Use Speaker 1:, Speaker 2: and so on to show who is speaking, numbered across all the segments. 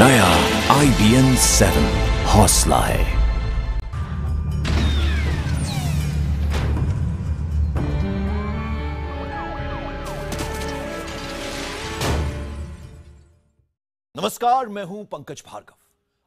Speaker 1: नया IBN 7 हौसला है।
Speaker 2: नमस्कार, मैं हूं पंकज भार्गव।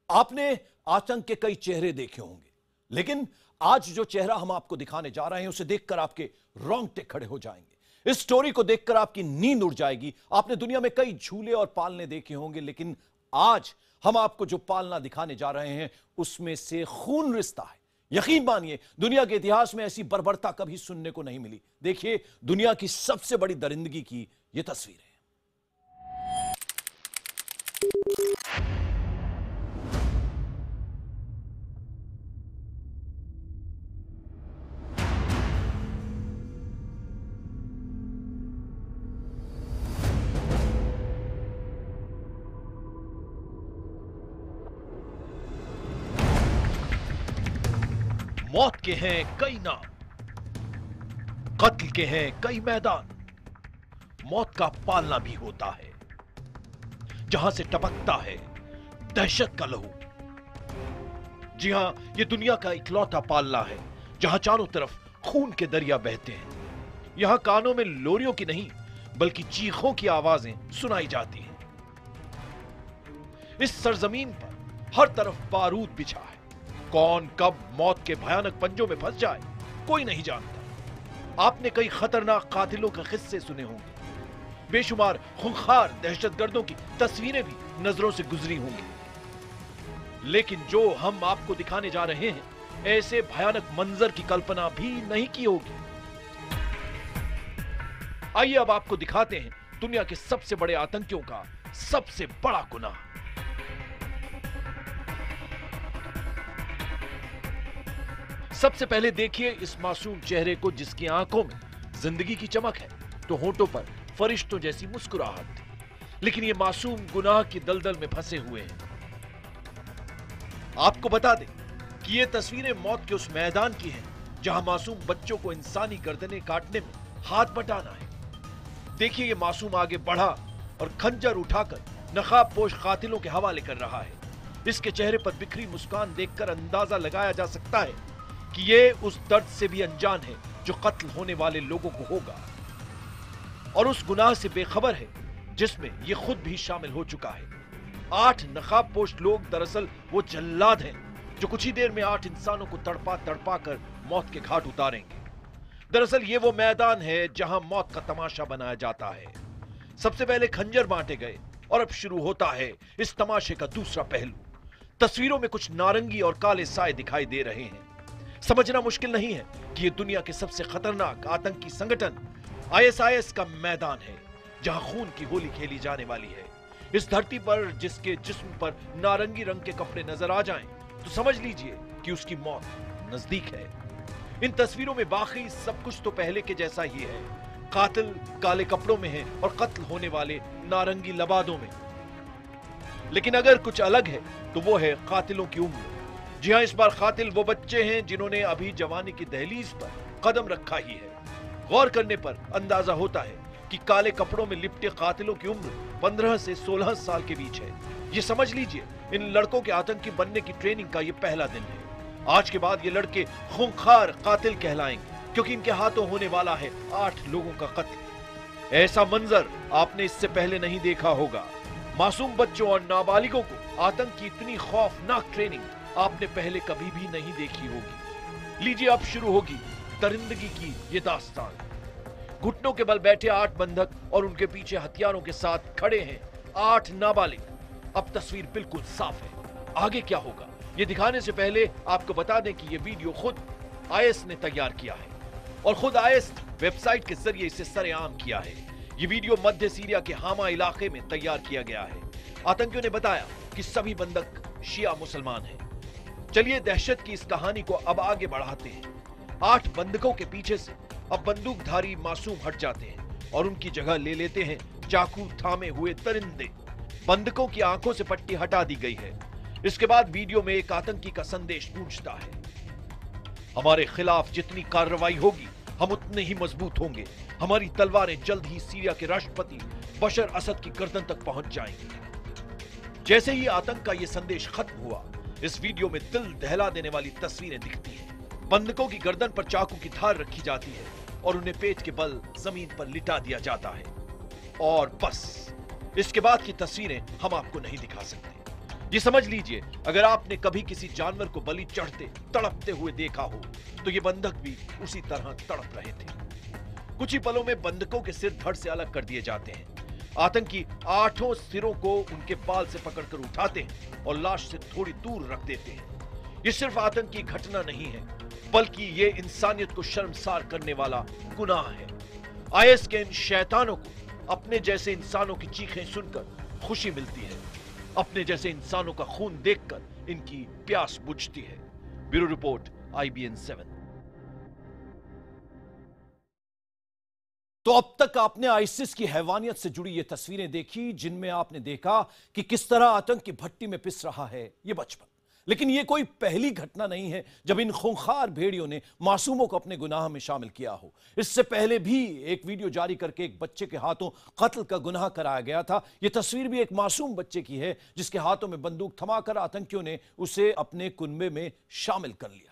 Speaker 2: आपने आतंक के कई चेहरे देखे होंगे, लेकिन आज जो चेहरा हम आपको दिखाने जा रहे हैं उसे देखकर आपके रोंगटे खड़े हो जाएंगे। इस स्टोरी को देखकर आपकी नींद उड़ जाएगी। आपने दुनिया में कई झूले और पालने देखे होंगे, लेकिन आज हम आपको जो पालना दिखाने जा रहे हैं उसमें से खून रिश्ता है। यकीन मानिए, दुनिया के इतिहास में ऐसी बर्बरता कभी सुनने को नहीं मिली। देखिए दुनिया की सबसे बड़ी दरिंदगी की यह तस्वीर है। मौत के हैं कई नाम, कत्ल के हैं कई मैदान, मौत का पालना भी होता है जहां से टपकता है दहशत का लहू। जी हां, यह दुनिया का इकलौता पालना है जहां चारों तरफ खून के दरिया बहते हैं। यहां कानों में लोरियों की नहीं बल्कि चीखों की आवाजें सुनाई जाती हैं। इस सरजमीन पर हर तरफ बारूद बिछा है। कौन कब मौत के भयानक पंजों में फंस जाए कोई नहीं जानता। आपने कई खतरनाक कातिलों के किस्से सुने होंगे, बेशुमार खूंखार दहशतगर्दों की तस्वीरें भी नजरों से गुजरी होंगी, लेकिन जो हम आपको दिखाने जा रहे हैं ऐसे भयानक मंजर की कल्पना भी नहीं की होगी। आइए अब आपको दिखाते हैं दुनिया के सबसे बड़े आतंकियों का सबसे बड़ा गुनाह। सबसे पहले देखिए इस मासूम चेहरे को जिसकी आंखों में जिंदगी की चमक है तो होंठों पर फरिश्तों जैसी मुस्कुराहट, लेकिन ये मासूम गुनाह की दलदल में फंसे हुए हैं। आपको बता दें कि ये तस्वीरें मौत के उस मैदान की हैं जहां मासूम बच्चों को इंसानी गर्दनें काटने में हाथ बटाना है। देखिए ये मासूम आगे बढ़ा और खंजर उठाकर नकाबपोश कातिलों के हवाले कर रहा है। इसके चेहरे पर बिखरी मुस्कान देखकर अंदाजा लगाया जा सकता है कि ये उस दर्द से भी अनजान है जो कत्ल होने वाले लोगों को होगा, और उस गुनाह से बेखबर है जिसमें ये खुद भी शामिल हो चुका है। 8 नकाबपोश लोग दरअसल वो जल्लाद हैं जो कुछ ही देर में 8 इंसानों को तड़पा तड़पा कर मौत के घाट उतारेंगे। दरअसल ये वो मैदान है जहां मौत का तमाशा बनाया जाता है। सबसे पहले खंजर बांटे गए और अब शुरू होता है इस तमाशे का दूसरा पहलू। तस्वीरों में कुछ नारंगी और काले साए दिखाई दे रहे हैं। समझना मुश्किल नहीं है कि यह दुनिया के सबसे खतरनाक आतंकी संगठन ISIS का मैदान है जहां खून की होली खेली जाने वाली है। इस धरती पर जिसके जिस्म पर नारंगी रंग के कपड़े नजर आ जाएं तो समझ लीजिए कि उसकी मौत नजदीक है। इन तस्वीरों में बाकी सब कुछ तो पहले के जैसा ही है। कातिल काले कपड़ों में है और कत्ल होने वाले नारंगी लबादों में, लेकिन अगर कुछ अलग है तो वो है कातिलों की उम्र। जी हां, इस बार कातिल वो बच्चे हैं जिन्होंने अभी जवानी की दहलीज पर कदम रखा ही है। गौर करने पर अंदाजा होता है कि काले कपड़ों में लिपटे कातिलों की उम्र 15 से 16 साल के बीच है। ये समझ लीजिए इन लड़कों के आतंकी बनने की ट्रेनिंग का ये पहला दिन है। आज के बाद ये लड़के खूंखार कातिल कहलाएंगे क्योंकि इनके हाथों होने वाला है 8 लोगों का कत्ल। ऐसा मंजर आपने इससे पहले नहीं देखा होगा। मासूम बच्चों और नाबालिगों को आतंक की इतनी खौफनाक ट्रेनिंग आपने पहले कभी भी नहीं देखी होगी। लीजिए अब शुरू होगी दरिंदगी की ये दास्तान। घुटनों के बल बैठे 8 बंधक और उनके पीछे हथियारों के साथ खड़े हैं 8 नाबालिग। अब तस्वीर बिल्कुल साफ है। आगे क्या होगा ये दिखाने से पहले आपको बता दें कि ये वीडियो खुद IS ने तैयार किया है और खुद IS वेबसाइट के जरिए इसे सरेआम किया है। ये वीडियो मध्य सीरिया के हामा इलाके में तैयार किया गया है। आतंकियों ने बताया कि सभी बंधक शिया मुसलमान हैं। चलिए दहशत की इस कहानी को अब आगे बढ़ाते हैं। 8 बंधकों के पीछे से अब बंदूकधारी मासूम हट जाते हैं और उनकी जगह ले लेते हैं चाकू थामे हुए दरिंदे। बंधकों की आंखों से पट्टी हटा दी गई है। इसके बाद वीडियो में एक आतंकी का संदेश गूंजता है, हमारे खिलाफ जितनी कार्रवाई होगी हम उतने ही मजबूत होंगे। हमारी तलवारें जल्द ही सीरिया के राष्ट्रपति बशर असद की गर्दन तक पहुंच जाएंगी। जैसे ही आतंक का यह संदेश खत्म हुआ, इस वीडियो में दिल दहला देने वाली तस्वीरें दिखती हैं। बंधकों की गर्दन पर चाकू की धार रखी जाती है और उन्हें पेट के बल जमीन पर लिटा दिया जाता है। और बस इसके बाद की तस्वीरें हम आपको नहीं दिखा सकते। ये समझ लीजिए, अगर आपने कभी किसी जानवर को बलि चढ़ते तड़पते हुए देखा हो तो ये बंधक भी उसी तरह तड़प रहे थे। कुछ ही पलों में बंधकों के सिर धड़ से अलग कर दिए जाते हैं। आतंकी 8 सिरों को उनके बाल से पकड़कर उठाते हैं और लाश से थोड़ी दूर रख देते हैं। ये सिर्फ आतंक की घटना नहीं है, बल्कि ये इंसानियत को शर्मसार करने वाला गुनाह है। आईएस के इन शैतानों को अपने जैसे इंसानों की चीखें सुनकर खुशी मिलती है, अपने जैसे इंसानों का खून देखकर इनकी प्यास बुझती है। Bureau report, IBN 7। तो अब तक आपने आईसिस की हैवानियत से जुड़ी ये तस्वीरें देखी, जिनमें आपने देखा कि किस तरह आतंक की भट्टी में पिस रहा है ये बचपन। लेकिन ये कोई पहली घटना नहीं है जब इन खूंखार भेड़ियों ने मासूमों को अपने गुनाह में शामिल किया हो। इससे पहले भी एक वीडियो जारी करके एक बच्चे के हाथों कत्ल का गुनाह कराया गया था। यह तस्वीर भी एक मासूम बच्चे की है जिसके हाथों में बंदूक थमाकर आतंकियों ने उसे अपने कुनबे में शामिल कर लिया।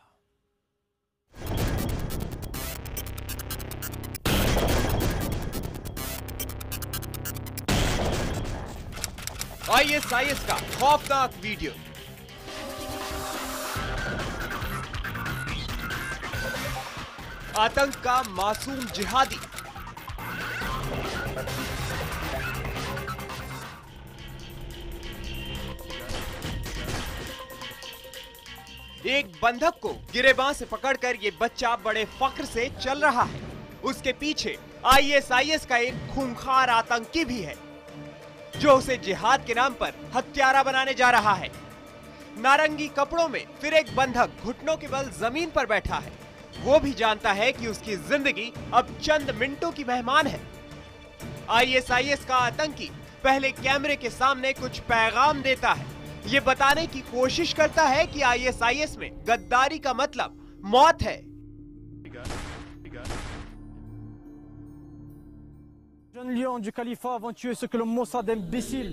Speaker 3: ISIS का खौफनाक वीडियो। आतंक का मासूम जिहादी। एक बंधक को गिरेबान से पकड़कर ये बच्चा बड़े फख्र से चल रहा है। उसके पीछे ISIS का एक खूंखार आतंकी भी है जो उसे जिहाद के नाम पर हत्यारा बनाने जा रहा है। नारंगी कपड़ों में फिर एक बंधक घुटनों के बल जमीन पर बैठा है। वो भी जानता है कि उसकी जिंदगी अब चंद मिनटों की मेहमान है। ISIS का आतंकी पहले कैमरे के सामने कुछ पैगाम देता है। ये बताने की कोशिश करता है कि ISIS में गद्दारी का मतलब मौत है।
Speaker 4: Jeune lion du califat vont tuer ce que le Mossad imbécile.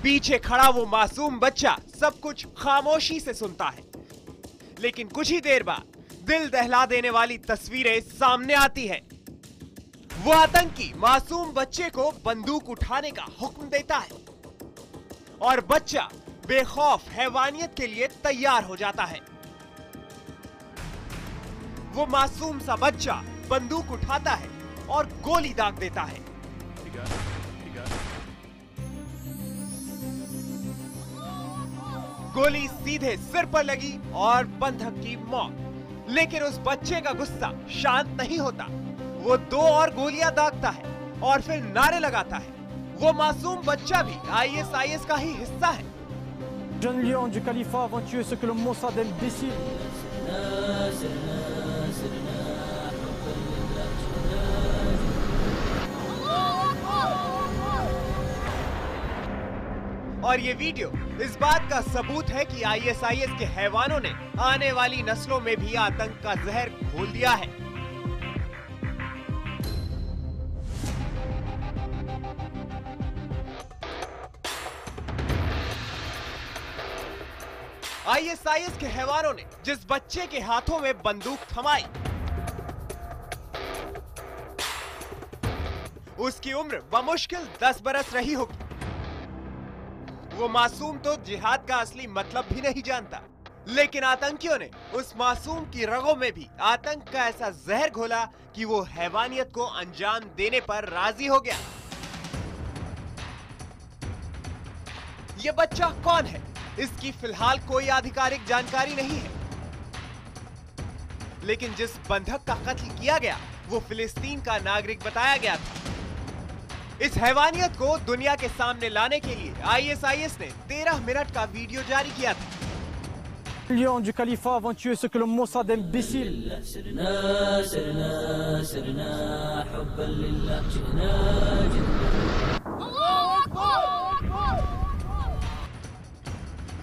Speaker 3: पीछे खड़ा वो मासूम बच्चा सब कुछ खामोशी से सुनता है, लेकिन कुछ ही देर बाद दिल दहला देने वाली तस्वीरें सामने आती है। वो आतंकी मासूम बच्चे को बंदूक उठाने का हुक्म देता है और बच्चा बेखौफ हैवानियत के लिए तैयार हो जाता है। वो मासूम सा बच्चा बंदूक उठाता है और गोली दाग देता है। गोली सीधे सिर पर लगी और बंधक की मौत। लेकिन उस बच्चे का गुस्सा शांत नहीं होता। वो 2 और गोलियां दागता है और फिर नारे लगाता है। वो मासूम बच्चा भी ISIS का ही हिस्सा है।
Speaker 4: Jeune lion du califat vont tuer ce que le Mossad imbécile.
Speaker 3: और ये वीडियो इस बात का सबूत है कि ISIS के हैवानों ने आने वाली नस्लों में भी आतंक का जहर घोल दिया है। ISIS के हैवानों ने जिस बच्चे के हाथों में बंदूक थमाई, उसकी उम्र बमुश्किल 10 बरस रही होगी। वो मासूम तो जिहाद का असली मतलब भी नहीं जानता, लेकिन आतंकियों ने उस मासूम की रगों में भी आतंक का ऐसा जहर घोला कि वो हैवानियत को अंजाम देने पर राजी हो गया। ये बच्चा कौन है, इसकी फिलहाल कोई आधिकारिक जानकारी नहीं है, लेकिन जिस बंधक का कत्ल किया गया वो फिलिस्तीन का नागरिक बताया गया था। इस हैवानियत को दुनिया के सामने लाने के लिए ISIS ने 13 मिनट का वीडियो जारी किया था।
Speaker 4: Lion du califat vont tuer ce que le Mossad imbécile.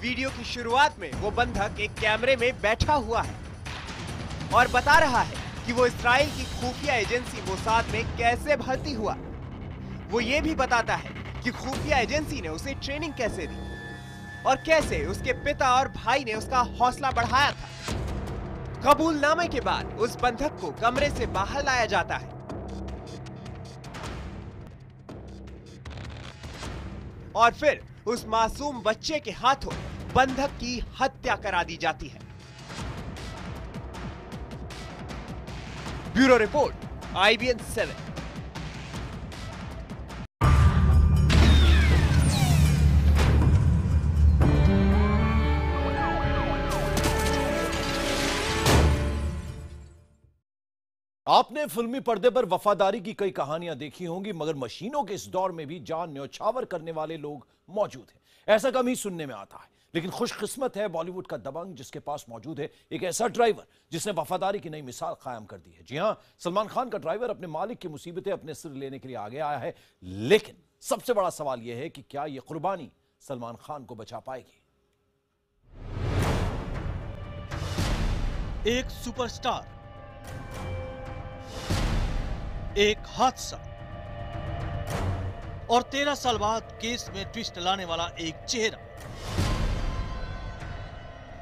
Speaker 3: Video की शुरुआत में वो बंधक एक कैमरे में बैठा हुआ है। और बता रहा है कि वो इस्राइल की खुफिया एजेंसी मोसाद में कैसे भर्ती हुआ। वो ये भी बताता है कि खुफिया एजेंसी ने उसे ट्रेनिंग कैसे दी और कैसे उसके पिता और भाई ने उसका हौसला बढ़ाया था। कबूलनामे के बाद उस बंधक को कमरे से बाहर लाया जाता है और फिर उस मासूम बच्चे के हाथों बंधक की हत्या करा दी जाती है। Bureau report, IBN 7।
Speaker 2: आपने फिल्मी पर्दे पर वफादारी की कई कहानियां देखी होंगी, मगर मशीनों के इस दौर में भी जान न्यौछावर करने वाले लोग मौजूद हैं। ऐसा कम ही सुनने में आता है, लेकिन खुशकिस्मत है बॉलीवुड का दबंग जिसके पास मौजूद है एक ऐसा ड्राइवर जिसने वफादारी की नई मिसाल कायम कर दी है। जी हां, सलमान खान का ड्राइवर अपने मालिक की मुसीबतें अपने सिर लेने के लिए आगे आया है, लेकिन सबसे बड़ा सवाल यह है कि क्या यह कुर्बानी सलमान खान को बचा पाएगी।
Speaker 5: एक सुपरस्टार, एक हादसा और 13 साल बाद केस में ट्विस्ट लाने वाला एक चेहरा।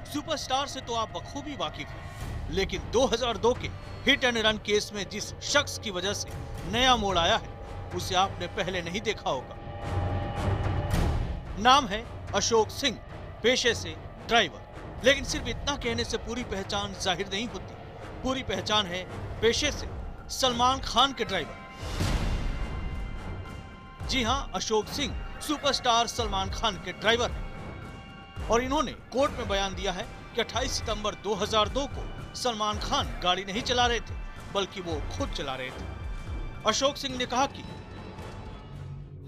Speaker 5: सुपरस्टार से तो आप बखूबी वाकिफ हैं, लेकिन 2002 के हिट एंड रन केस में जिस शख्स की वजह से नया मोड़ आया है उसे आपने पहले नहीं देखा होगा। नाम है अशोक सिंह, पेशे से ड्राइवर, लेकिन सिर्फ इतना कहने से पूरी पहचान जाहिर नहीं होती। पूरी पहचान है पेशे से सलमान खान के ड्राइवर। जी हां, अशोक सिंह सुपरस्टार सलमान खान के ड्राइवर हैं और इन्होंने कोर्ट में बयान दिया है कि 28 सितंबर 2002 को सलमान खान गाड़ी नहीं चला रहे थे, बल्कि वो खुद चला रहे थे। अशोक सिंह ने कहा कि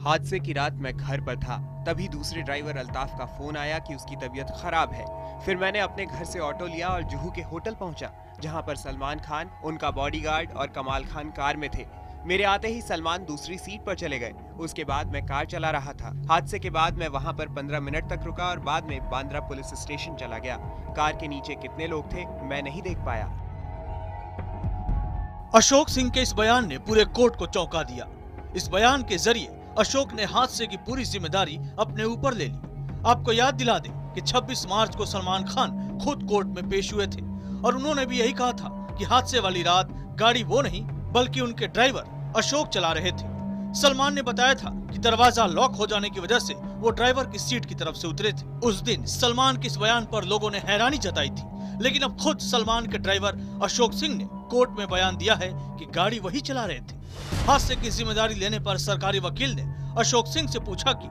Speaker 3: हादसे की रात मैं घर पर था, तभी दूसरे ड्राइवर अल्ताफ का फोन आया कि उसकी तबीयत खराब है। फिर मैंने अपने घर से ऑटो लिया और जुहू के होटल पहुंचा, जहां पर सलमान खान, उनका बॉडीगार्ड और कमाल खान कार में थे। मेरे आते ही सलमान दूसरी सीट पर चले गए। उसके बाद मैं कार चला रहा था। हादसे के बाद मैं वहां पर 15 मिनट तक रुका और बाद में बांद्रा पुलिस स्टेशन चला गया। कार के नीचे कितने लोग थे मैं नहीं देख पाया।
Speaker 5: अशोक सिंह के इस बयान ने पूरे कोर्ट को चौंका दिया। इस बयान के जरिए अशोक ने हादसे की पूरी जिम्मेदारी अपने ऊपर ले ली। आपको याद दिला दें कि 26 मार्च को सलमान खान खुद कोर्ट में पेश हुए थे और उन्होंने भी यही कहा था कि हादसे वाली रात गाड़ी वो नहीं बल्कि उनके ड्राइवर अशोक चला रहे थे। सलमान ने बताया था कि दरवाजा लॉक हो जाने की वजह से वो ड्राइवर की सीट की तरफ से उतरे थे। उस दिन सलमान के इस बयान पर लोगों ने हैरानी जताई थी, लेकिन अब खुद सलमान के ड्राइवर अशोक सिंह ने कोर्ट में बयान दिया है कि गाड़ी वही चला रहे थे। हादसे की जिम्मेदारी लेने पर सरकारी वकील ने अशोक सिंह से पूछा कि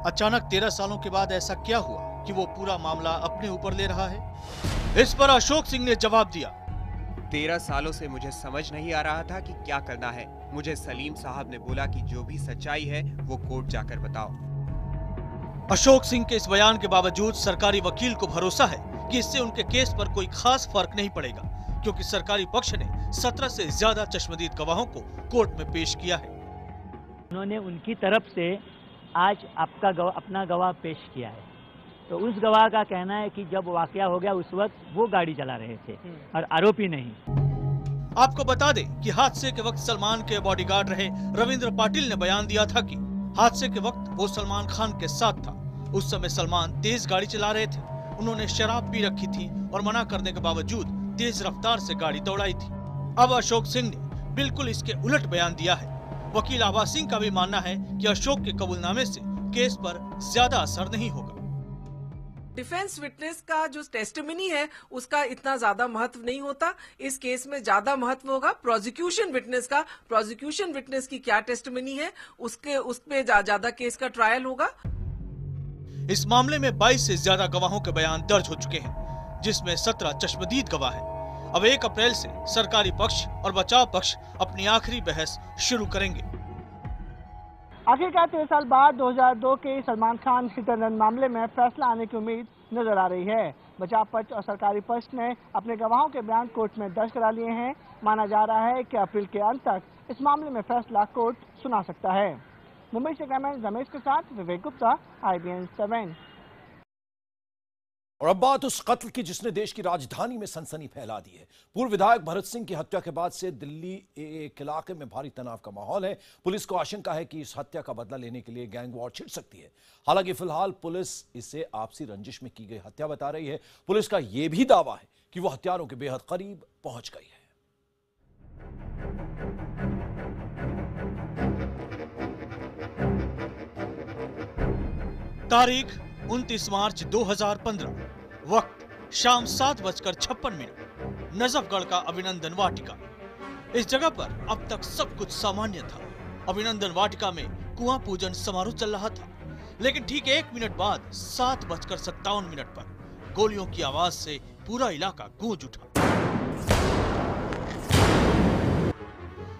Speaker 5: अचानक 13 सालों के बाद ऐसा क्या हुआ कि वो पूरा मामला अपने ऊपर ले रहा है। इस पर अशोक सिंह ने जवाब दिया,
Speaker 3: 13 सालों से मुझे समझ नहीं आ रहा था कि क्या करना है। मुझे सलीम साहब ने बोला कि जो भी सच्चाई है वो कोर्ट जाकर बताओ।
Speaker 5: अशोक सिंह के इस बयान के बावजूद सरकारी वकील को भरोसा है कि इससे उनके केस पर कोई खास फर्क नहीं पड़ेगा, क्योंकि सरकारी पक्ष ने 17 से ज्यादा चश्मदीद गवाहों को कोर्ट में पेश किया है।
Speaker 6: उन्होंने उनकी तरफ से आज अपना गवाह पेश किया है, तो उस गवाह का कहना है कि जब वाकया हो गया उस वक्त वो गाड़ी चला रहे थे और आरोपी नहीं।
Speaker 5: आपको बता दें कि हादसे के वक्त सलमान के बॉडीगार्ड रहे रविंद्र पाटिल ने बयान दिया था कि हादसे के वक्त वो सलमान खान के साथ था। उस समय सलमान तेज गाड़ी चला रहे थे। उन्होंने शराब पी रखी थी और मना करने के बावजूद तेज रफ्तार से गाड़ी दौड़ाई थी। अब अशोक सिंह ने बिल्कुल इसके उलट बयान दिया है। वकील आबा सिंह का भी मानना है कि अशोक के कबूलनामे से केस पर ज्यादा असर नहीं होगा।
Speaker 7: डिफेंस विटनेस का जो टेस्टिमनी है उसका इतना ज्यादा महत्व नहीं होता। इस केस में ज्यादा महत्व होगा प्रोसिक्यूशन विटनेस का। प्रोसिक्यूशन विटनेस की क्या टेस्टिमनी है उसपे ज्यादा केस का ट्रायल होगा।
Speaker 5: इस मामले में 22 से ज्यादा गवाहों के बयान दर्ज हो चुके हैं, जिसमें 17 चश्मदीद गवाह हैं। अब 1 अप्रैल से सरकारी पक्ष और बचाव पक्ष अपनी आखिरी बहस शुरू करेंगे।
Speaker 8: आखिरकार 13 साल बाद 2002 के Salman Khan hit and run मामले में फैसला आने की उम्मीद नजर आ रही है। बचाव पक्ष और सरकारी पक्ष ने अपने गवाहों के बयान कोर्ट में दर्ज करा लिए हैं। माना जा रहा है कि अप्रैल के अंत तक इस मामले में फैसला कोर्ट सुना सकता है। मुंबई से कैमरामैन रमेश के साथ विवेक गुप्ता, IBN 7।
Speaker 2: और अब बात उस कत्ल की जिसने देश की राजधानी में सनसनी फैला दी है। पूर्व विधायक भरत सिंह की हत्या के बाद से दिल्ली एक इलाके में भारी तनाव का माहौल है। पुलिस को आशंका है कि इस हत्या का बदला लेने के लिए गैंग वॉर छिड़ सकती है। हालांकि फिलहाल पुलिस इसे आपसी रंजिश में की गई हत्या बता रही है। पुलिस का यह भी दावा है कि वह हत्यारों के बेहद करीब पहुंच गई है।
Speaker 5: तारीख 29 मार्च 2015, वक्त शाम 7:56, नजफगढ़ का अभिनंदन वाटिका। इस जगह पर अब तक सब कुछ सामान्य था। अभिनंदन वाटिका में कुआं पूजन समारोह चल रहा था, लेकिन ठीक 1 मिनट बाद 7:57 पर गोलियों की आवाज से पूरा इलाका गूंज उठा।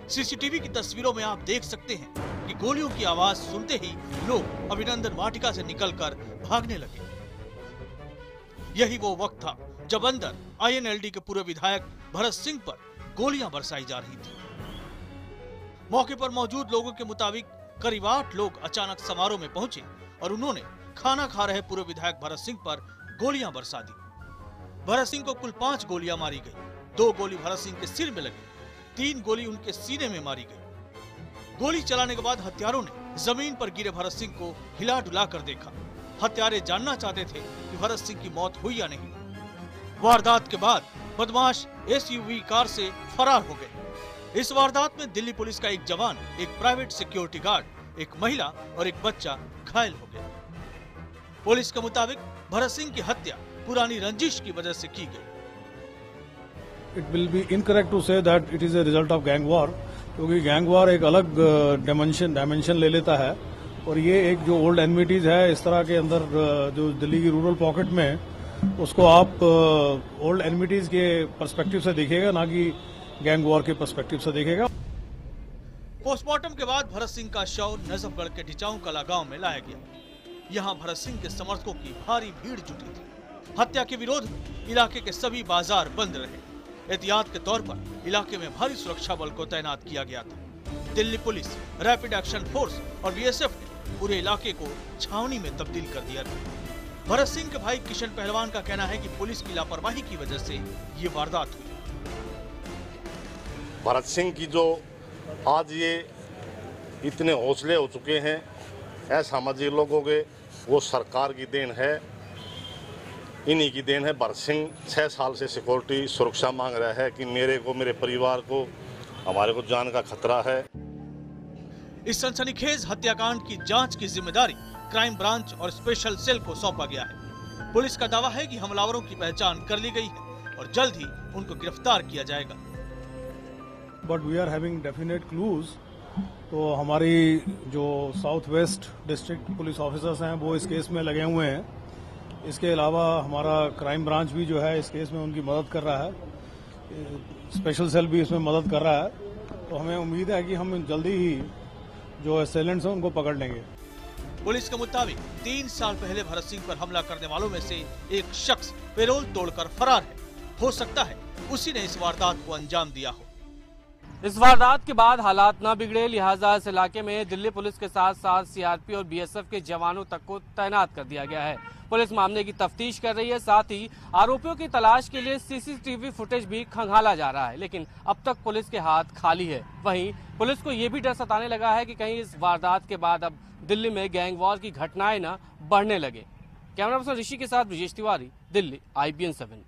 Speaker 5: सीसीटीवी की तस्वीरों में आप देख सकते हैं कि गोलियों की आवाज सुनते ही लोग अभिनंदन वाटिका से निकलकर भागने लगे। यही वो वक्त था जब अंदर आईएनएलडी के पूर्व विधायक भरत सिंह पर गोलियां बरसाई जा रही थी। मौके पर मौजूद लोगों के मुताबिक करीब 8 लोग अचानक समारोह में पहुंचे और उन्होंने खाना खा रहे पूर्व विधायक भरत सिंह पर गोलियां बरसा दी। भरत सिंह को कुल 5 गोलियां मारी गई। 2 गोली भरत सिंह के सिर में लगी, 3 गोली उनके सीने में मारी गई। गोली चलाने के बाद हत्यारों ने जमीन पर गिरे भरत सिंह को हिला डुला कर देखा। हत्यारे जानना चाहते थे कि भरत सिंह की मौत हुई या नहीं। वारदात के बाद बदमाश एसयूवी कार से फरार हो गए। इस वारदात में दिल्ली पुलिस का एक जवान, एक प्राइवेट सिक्योरिटी गार्ड, एक महिला और एक बच्चा घायल हो गया। पुलिस के मुताबिक भरत सिंह की हत्या पुरानी रंजिश की वजह से की गई।
Speaker 9: It will be incorrect to say that it is a result of gang war, क्योंकि गैंग वॉर एक अलग डायमेंशन ले लेता है और ये एक जो ओल्ड एनमिटीज है इस तरह के अंदर जो दिल्ली की रूरल पॉकेट में, उसको आप ओल्ड एनमिटीज के पर्सपेक्टिव से देखिएगा, ना कि गैंग वॉर के पर्सपेक्टिव से देखिएगा।
Speaker 5: पोस्टमार्टम के बाद भरत सिंह का शव नजफगढ़ के टिचाऊ कला गांव में लाया गया। यहां भरत सिंह के समर्थकों की भारी भीड़ जुटी थी। हत्या के विरोध में इलाके के सभी बाजार बंद रहे। एहतियात के तौर पर इलाके में भारी सुरक्षा बल को तैनात किया गया था। Delhi police, rapid action force और बीएसएफ ने पूरे इलाके को छावनी में तब्दील कर दिया था। भरत सिंह के भाई किशन पहलवान का कहना है कि पुलिस की लापरवाही की वजह से ये वारदात हुई।
Speaker 10: भरत सिंह की जो आज ये इतने हौसले हो चुके हैं असामाजिक लोगों के, वो सरकार की देन है, इन्हीं की देन है। भरत सिंह 6 साल से सिक्योरिटी सुरक्षा मांग रहा है कि मेरे को, मेरे परिवार को, हमारे को जान का खतरा है।
Speaker 5: इस सनसनीखेज हत्याकांड की जांच की जिम्मेदारी क्राइम ब्रांच और स्पेशल सेल को सौंपा गया है। पुलिस का दावा है कि हमलावरों की पहचान कर ली गई है और जल्द ही उनको गिरफ्तार किया जाएगा।
Speaker 9: But we are having definite clues. तो हमारी जो south west district police officers हैं वो इस केस में लगे हुए हैं। इसके अलावा हमारा क्राइम ब्रांच भी जो है इस केस में उनकी मदद कर रहा है, स्पेशल सेल भी इसमें मदद कर रहा है। तो हमें उम्मीद है कि हम जल्दी ही जो असेलेंट्स हैं उनको पकड़ लेंगे।
Speaker 5: पुलिस के मुताबिक 3 साल पहले भरत सिंह पर हमला करने वालों में से एक शख्स पैरोल तोड़कर फरार है। हो सकता है उसी ने इस वारदात को अंजाम दिया हो।
Speaker 11: इस वारदात के बाद हालात न बिगड़े, लिहाजा इस इलाके में दिल्ली पुलिस के साथ साथ सीआरपी और बीएसएफ के जवानों तक को तैनात कर दिया गया है। पुलिस मामले की तफ्तीश कर रही है, साथ ही आरोपियों की तलाश के लिए सीसीटीवी फुटेज भी खंगाला जा रहा है, लेकिन अब तक पुलिस के हाथ खाली है। वहीं पुलिस को ये भी डर सताने लगा है कि कहीं इस वारदात के बाद अब दिल्ली में गैंग वॉर की घटनाएं न बढ़ने लगे। कैमरा पर्सन ऋषि के साथ ब्रजेश तिवारी, दिल्ली, IBN 7।